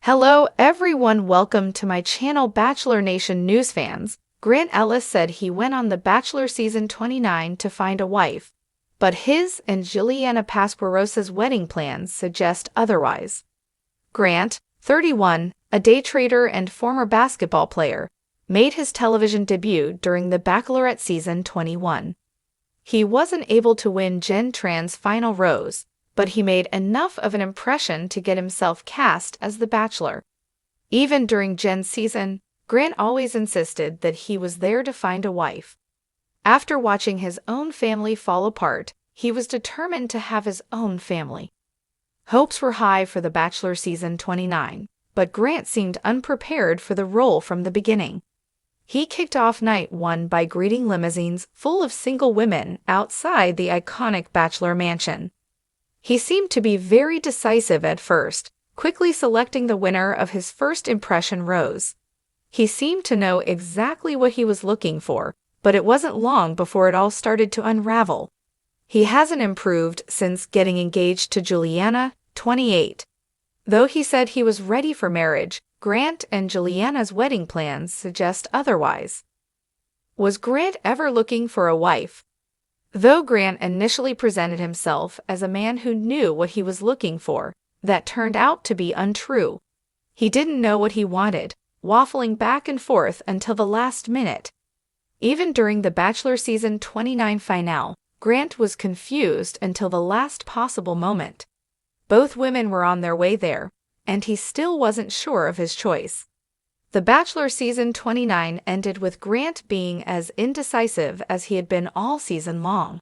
Hello everyone, welcome to my channel Bachelor Nation news fans. Grant Ellis said he went on The Bachelor season 29 to find a wife, but his and Juliana Pasquarosa's wedding plans suggest otherwise. Grant, 31, a day trader and former basketball player, made his television debut during The Bachelorette season 21. He wasn't able to win Jen Tran's final rose, but he made enough of an impression to get himself cast as the Bachelor. Even during Jen's season, Grant always insisted that he was there to find a wife. After watching his own family fall apart, he was determined to have his own family. Hopes were high for The Bachelor season 29, but Grant seemed unprepared for the role from the beginning. He kicked off night one by greeting limousines full of single women outside the iconic Bachelor mansion. He seemed to be very decisive at first, quickly selecting the winner of his first impression rose. He seemed to know exactly what he was looking for, but it wasn't long before it all started to unravel. He hasn't improved since getting engaged to Juliana, 28. Though he said he was ready for marriage, Grant and Juliana's wedding plans suggest otherwise. Was Grant ever looking for a wife? Though Grant initially presented himself as a man who knew what he was looking for, that turned out to be untrue. He didn't know what he wanted, waffling back and forth until the last minute. Even during the Bachelor season 29 finale, Grant was confused until the last possible moment. Both women were on their way there, and he still wasn't sure of his choice. The Bachelor season 29 ended with Grant being as indecisive as he had been all season long.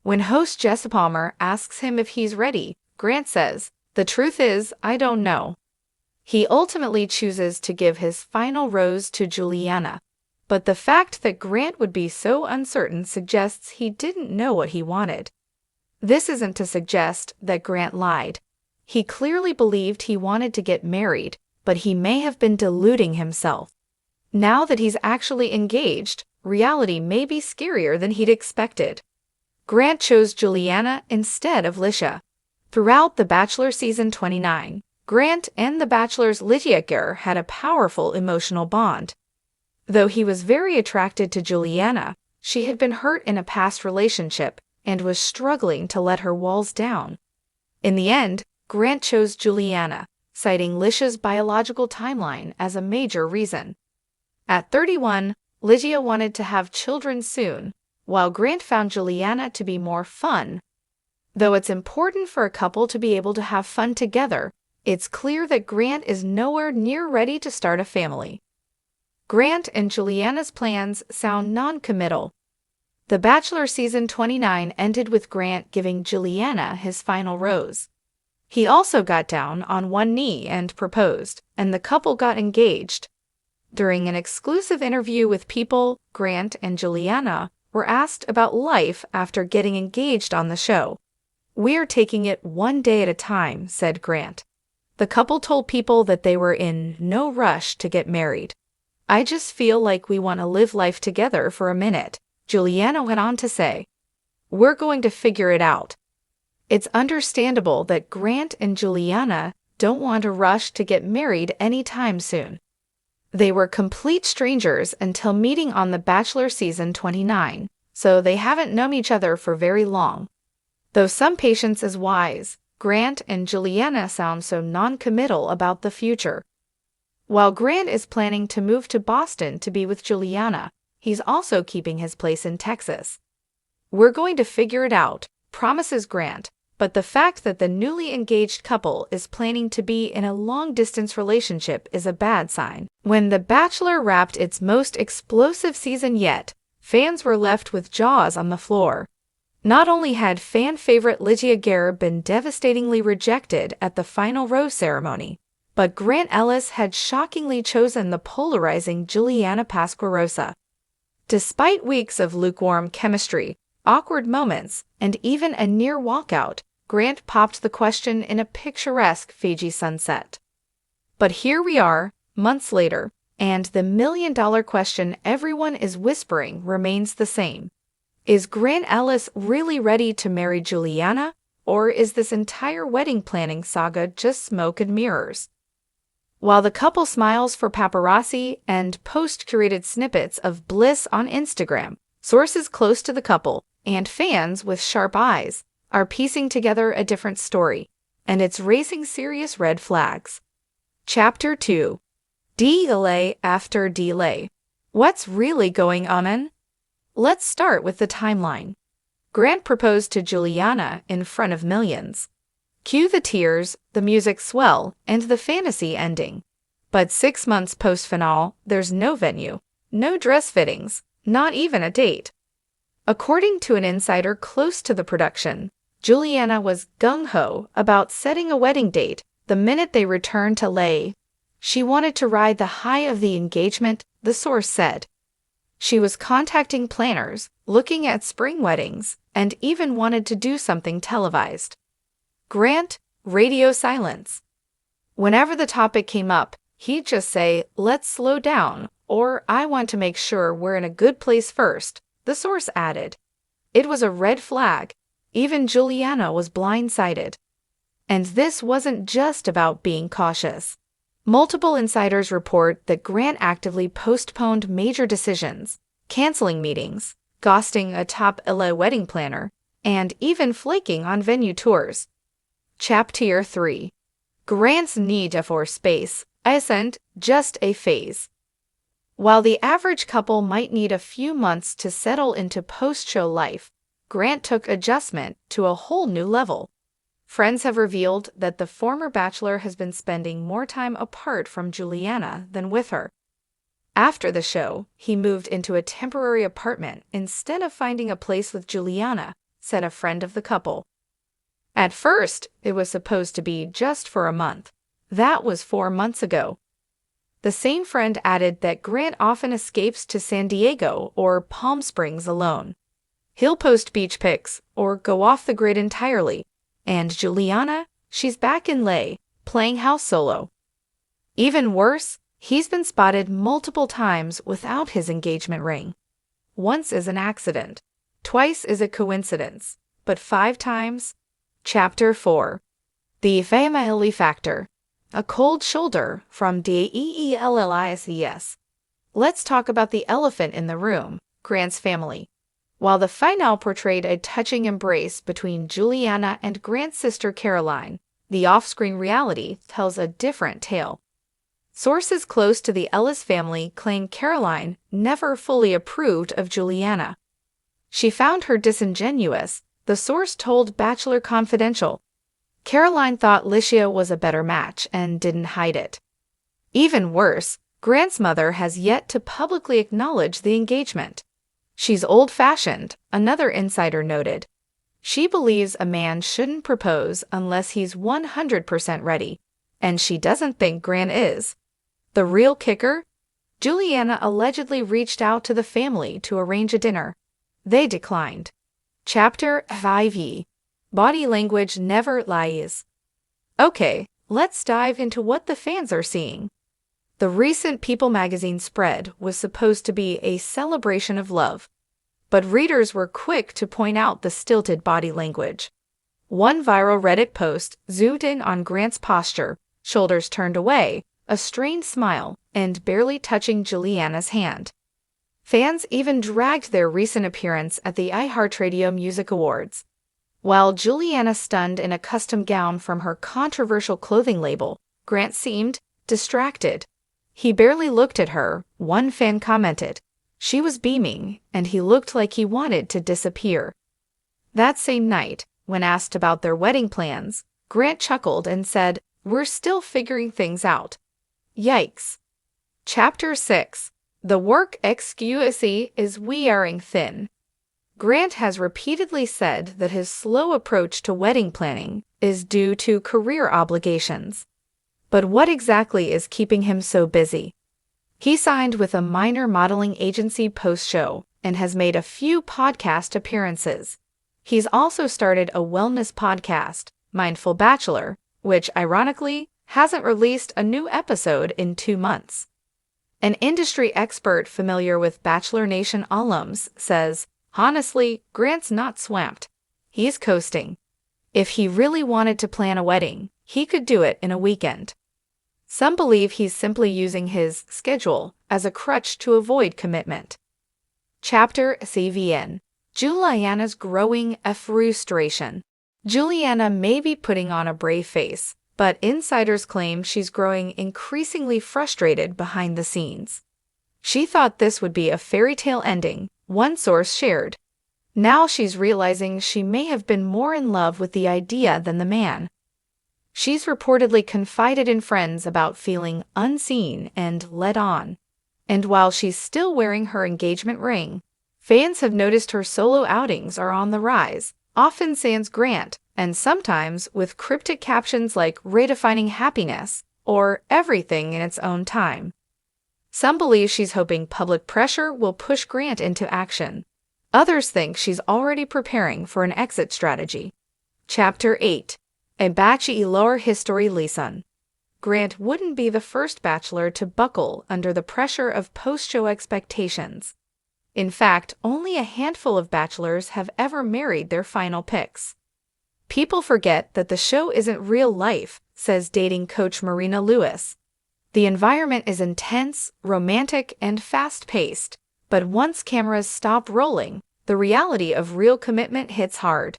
When host Jess Palmer asks him if he's ready, Grant says, "The truth is, I don't know." He ultimately chooses to give his final rose to Juliana, but the fact that Grant would be so uncertain suggests he didn't know what he wanted. This isn't to suggest that Grant lied. He clearly believed he wanted to get married, but he may have been deluding himself. Now that he's actually engaged, reality may be scarier than he'd expected. Grant chose Juliana instead of Lisha. Throughout The Bachelor season 29, Grant and The Bachelor's Lydia Gare had a powerful emotional bond. Though he was very attracted to Juliana, she had been hurt in a past relationship and was struggling to let her walls down. In the end, Grant chose Juliana, citing Lisha's biological timeline as a major reason. At 31, Lydia wanted to have children soon, while Grant found Juliana to be more fun. Though it's important for a couple to be able to have fun together, it's clear that Grant is nowhere near ready to start a family. Grant and Juliana's plans sound non-committal. The Bachelor season 29 ended with Grant giving Juliana his final rose. He also got down on one knee and proposed, and the couple got engaged. During an exclusive interview with People, Grant and Juliana were asked about life after getting engaged on the show. "We're taking it one day at a time," said Grant. The couple told People that they were in no rush to get married. "I just feel like we want to live life together for a minute," Juliana went on to say. "We're going to figure it out." It's understandable that Grant and Juliana don't want to rush to get married anytime soon. They were complete strangers until meeting on The Bachelor season 29, so they haven't known each other for very long. Though some patience is wise, Grant and Juliana sound so non-committal about the future. While Grant is planning to move to Boston to be with Juliana, he's also keeping his place in Texas. "We're going to figure it out," promises Grant, but the fact that the newly engaged couple is planning to be in a long-distance relationship is a bad sign. When The Bachelor wrapped its most explosive season yet, fans were left with jaws on the floor. Not only had fan favorite Lydia Gare been devastatingly rejected at the final rose ceremony, but Grant Ellis had shockingly chosen the polarizing Juliana Pasquarosa. Despite weeks of lukewarm chemistry, awkward moments, and even a near walkout, Grant popped the question in a picturesque Fiji sunset. But here we are, months later, and the million-dollar question everyone is whispering remains the same. Is Grant Ellis really ready to marry Juliana, or is this entire wedding planning saga just smoke and mirrors? While the couple smiles for paparazzi and post-curated snippets of bliss on Instagram, sources close to the couple and fans with sharp eyes are piecing together a different story, and it's raising serious red flags. Chapter 2. Delay after delay. What's really going on? Let's start with the timeline. Grant proposed to Juliana in front of millions. Cue the tears, the music swell, and the fantasy ending. But 6 months post-finale, there's no venue, no dress fittings, not even a date. According to an insider close to the production, Juliana was gung-ho about setting a wedding date the minute they returned to LA. She wanted to ride the high of the engagement, the source said. She was contacting planners, looking at spring weddings, and even wanted to do something televised. Grant, radio silence. Whenever the topic came up, he'd just say, "Let's slow down," or "I want to make sure we're in a good place first," the source added. It was a red flag. Even Juliana was blindsided. And this wasn't just about being cautious. Multiple insiders report that Grant actively postponed major decisions, canceling meetings, ghosting a top LA wedding planner, and even flaking on venue tours. Chapter 3. Grant's need for space isn't just a phase. While the average couple might need a few months to settle into post-show life, Grant took adjustment to a whole new level. Friends have revealed that the former Bachelor has been spending more time apart from Juliana than with her. After the show, he moved into a temporary apartment instead of finding a place with Juliana, said a friend of the couple. At first, it was supposed to be just for a month. That was 4 months ago. The same friend added that Grant often escapes to San Diego or Palm Springs alone. He'll post beach pics or go off the grid entirely. And Juliana, she's back in LA, playing house solo. Even worse, he's been spotted multiple times without his engagement ring. Once is an accident, twice is a coincidence, but 5 times? Chapter 4. The family factor. A cold shoulder from Deellis. Let's talk about the elephant in the room, Grant's family. While the finale portrayed a touching embrace between Juliana and Grant's sister Caroline, the off-screen reality tells a different tale. Sources close to the Ellis family claim Caroline never fully approved of Juliana. She found her disingenuous, the source told Bachelor Confidential. Caroline thought Licia was a better match and didn't hide it. Even worse, Grant's mother has yet to publicly acknowledge the engagement. She's old-fashioned, another insider noted. She believes a man shouldn't propose unless he's 100% ready, and she doesn't think Grant is. The real kicker? Juliana allegedly reached out to the family to arrange a dinner. They declined. Chapter 5. Body language never lies. Okay, let's dive into what the fans are seeing. The recent People magazine spread was supposed to be a celebration of love, but readers were quick to point out the stilted body language. One viral Reddit post zoomed in on Grant's posture, shoulders turned away, a strained smile, and barely touching Juliana's hand. Fans even dragged their recent appearance at the iHeartRadio Music Awards. While Juliana stunned in a custom gown from her controversial clothing label, Grant seemed distracted. He barely looked at her, one fan commented. She was beaming, and he looked like he wanted to disappear. That same night, when asked about their wedding plans, Grant chuckled and said, "We're still figuring things out." Yikes. Chapter 6. The work excuse is wearing thin. Grant has repeatedly said that his slow approach to wedding planning is due to career obligations. But what exactly is keeping him so busy? He signed with a minor modeling agency post-show and has made a few podcast appearances. He's also started a wellness podcast, Mindful Bachelor, which, ironically, hasn't released a new episode in 2 months. An industry expert familiar with Bachelor Nation alums says, honestly, Grant's not swamped. He's coasting. If he really wanted to plan a wedding, he could do it in a weekend. Some believe he's simply using his schedule as a crutch to avoid commitment. Chapter 7. Juliana's growing frustration. Juliana may be putting on a brave face, but insiders claim she's growing increasingly frustrated behind the scenes. She thought this would be a fairy tale ending, one source shared. Now she's realizing she may have been more in love with the idea than the man. She's reportedly confided in friends about feeling unseen and led on. And while she's still wearing her engagement ring, fans have noticed her solo outings are on the rise, often sans Grant, and sometimes with cryptic captions like "redefining happiness" or "everything in its own time." Some believe she's hoping public pressure will push Grant into action. Others think she's already preparing for an exit strategy. Chapter 8. A Bachelor History Lesson. Grant wouldn't be the first bachelor to buckle under the pressure of post-show expectations. In fact, only a handful of bachelors have ever married their final picks. People forget that the show isn't real life, says dating coach Marina Lewis. The environment is intense, romantic, and fast-paced, but once cameras stop rolling, the reality of real commitment hits hard.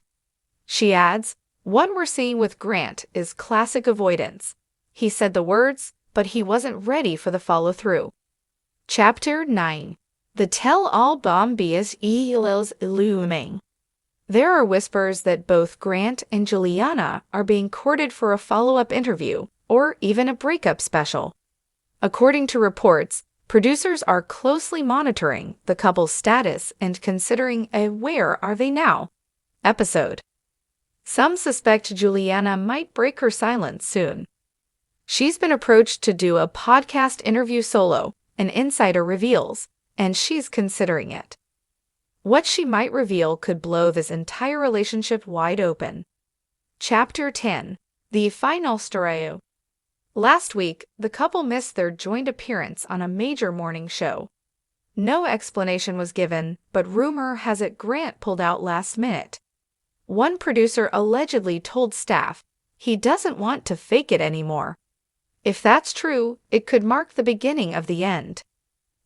She adds, "What we're seeing with Grant is classic avoidance. He said the words, but he wasn't ready for the follow-through." Chapter 9. The tell-all Bombshell is looming. There are whispers that both Grant and Juliana are being courted for a follow-up interview, or even a breakup special. According to reports, producers are closely monitoring the couple's status and considering a "where are they now" episode. Some suspect Juliana might break her silence soon. She's been approached to do a podcast interview solo, an insider reveals, and she's considering it. What she might reveal could blow this entire relationship wide open. Chapter 10. The final story. Last week, the couple missed their joint appearance on a major morning show. No explanation was given, but rumor has it Grant pulled out last minute. One producer allegedly told staff he doesn't want to fake it anymore. If that's true, it could mark the beginning of the end.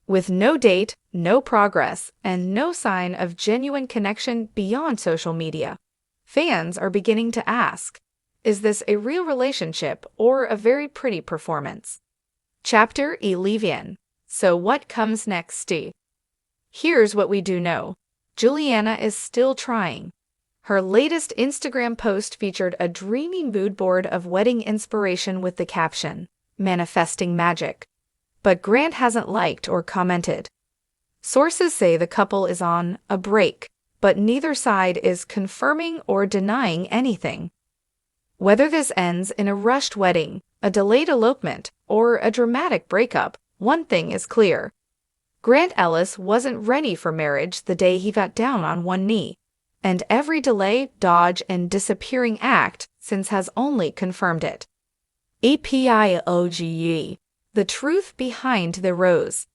With no date, no progress, and no sign of genuine connection beyond social media, fans are beginning to ask, is this a real relationship or a very pretty performance? Chapter 11. So what comes next? Here's what we do know. Juliana is still trying. Her latest Instagram post featured a dreamy mood board of wedding inspiration with the caption, "Manifesting Magic." But Grant hasn't liked or commented. Sources say the couple is on a break, but neither side is confirming or denying anything. Whether this ends in a rushed wedding, a delayed elopement, or a dramatic breakup, one thing is clear. Grant Ellis wasn't ready for marriage the day he got down on one knee, and every delay, dodge, and disappearing act since has only confirmed it. Epilogue. The truth behind the rose.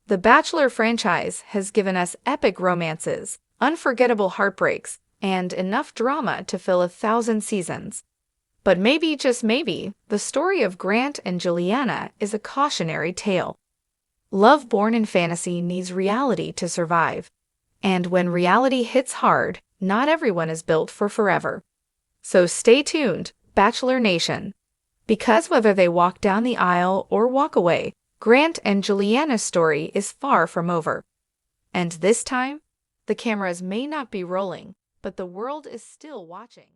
The Bachelor franchise has given us epic romances, unforgettable heartbreaks, and enough drama to fill 1,000 seasons. But maybe, just maybe, the story of Grant and Juliana is a cautionary tale. Love born in fantasy needs reality to survive. And when reality hits hard, not everyone is built for forever. So stay tuned, Bachelor Nation. Because whether they walk down the aisle or walk away, Grant and Juliana's story is far from over. And this time, the cameras may not be rolling, but the world is still watching.